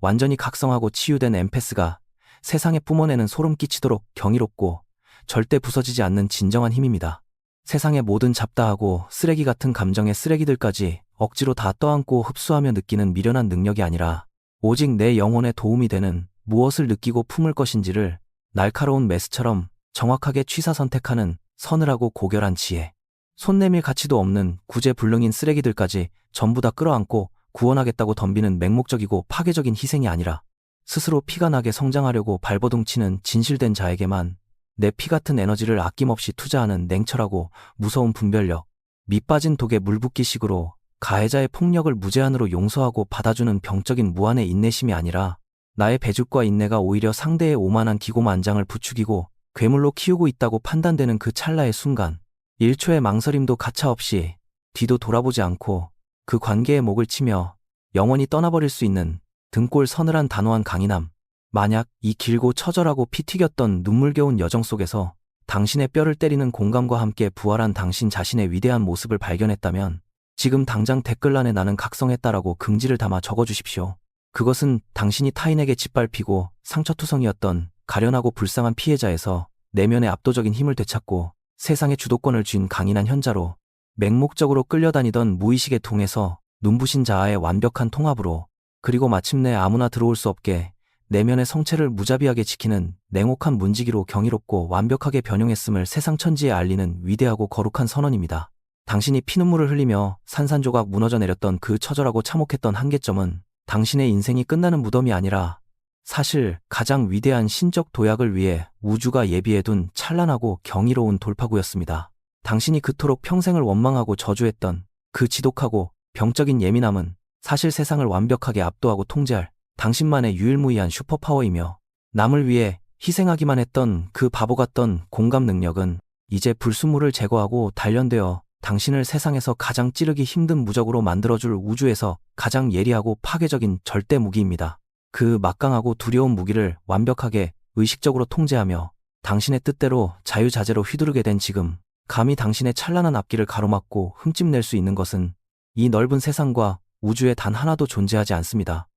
완전히 각성하고 치유된 엠페스가 세상에 뿜어내는 소름 끼치도록 경이롭고 절대 부서지지 않는 진정한 힘입니다. 세상의 모든 잡다하고 쓰레기 같은 감정의 쓰레기들까지 억지로 다 떠안고 흡수하며 느끼는 미련한 능력이 아니라, 오직 내 영혼에 도움이 되는 무엇을 느끼고 품을 것인지를 날카로운 메스처럼 정확하게 취사 선택하는 서늘하고 고결한 지혜. 손 내밀 가치도 없는 구제불능인 쓰레기들까지 전부 다 끌어안고 구원하겠다고 덤비는 맹목적이고 파괴적인 희생이 아니라, 스스로 피가 나게 성장하려고 발버둥치는 진실된 자에게만 내 피 같은 에너지를 아낌없이 투자하는 냉철하고 무서운 분별력, 밑빠진 독에 물붓기식으로 가해자의 폭력을 무제한으로 용서하고 받아주는 병적인 무한의 인내심이 아니라, 나의 배죽과 인내가 오히려 상대의 오만한 기고만장을 부추기고 괴물로 키우고 있다고 판단되는 그 찰나의 순간, 1초의 망설임도 가차없이 뒤도 돌아보지 않고 그 관계에 목을 치며 영원히 떠나버릴 수 있는 등골 서늘한 단호한 강인함. 만약 이 길고 처절하고 피 튀겼던 눈물겨운 여정 속에서 당신의 뼈를 때리는 공감과 함께 부활한 당신 자신의 위대한 모습을 발견했다면, 지금 당장 댓글란에 나는 각성했다라고 긍지를 담아 적어주십시오. 그것은 당신이 타인에게 짓밟히고 상처투성이었던 가련하고 불쌍한 피해자에서 내면의 압도적인 힘을 되찾고 세상의 주도권을 쥔 강인한 현자로, 맹목적으로 끌려다니던 무의식의 통에서 눈부신 자아의 완벽한 통합으로, 그리고 마침내 아무나 들어올 수 없게 내면의 성체를 무자비하게 지키는 냉혹한 문지기로 경이롭고 완벽하게 변형했음을 세상 천지에 알리는 위대하고 거룩한 선언입니다. 당신이 피눈물을 흘리며 산산조각 무너져 내렸던 그 처절하고 참혹했던 한계점은 당신의 인생이 끝나는 무덤이 아니라, 사실 가장 위대한 신적 도약을 위해 우주가 예비해둔 찬란하고 경이로운 돌파구였습니다. 당신이 그토록 평생을 원망하고 저주했던 그 지독하고 병적인 예민함은 사실 세상을 완벽하게 압도하고 통제할 당신만의 유일무이한 슈퍼파워이며, 남을 위해 희생하기만 했던 그 바보 같던 공감 능력은 이제 불순물을 제거하고 단련되어 당신을 세상에서 가장 찌르기 힘든 무적으로 만들어줄 우주에서 가장 예리하고 파괴적인 절대 무기입니다. 그 막강하고 두려운 무기를 완벽하게 의식적으로 통제하며 당신의 뜻대로 자유자재로 휘두르게 된 지금, 감히 당신의 찬란한 앞길을 가로막고 흠집낼 수 있는 것은 이 넓은 세상과 우주에 단 하나도 존재하지 않습니다.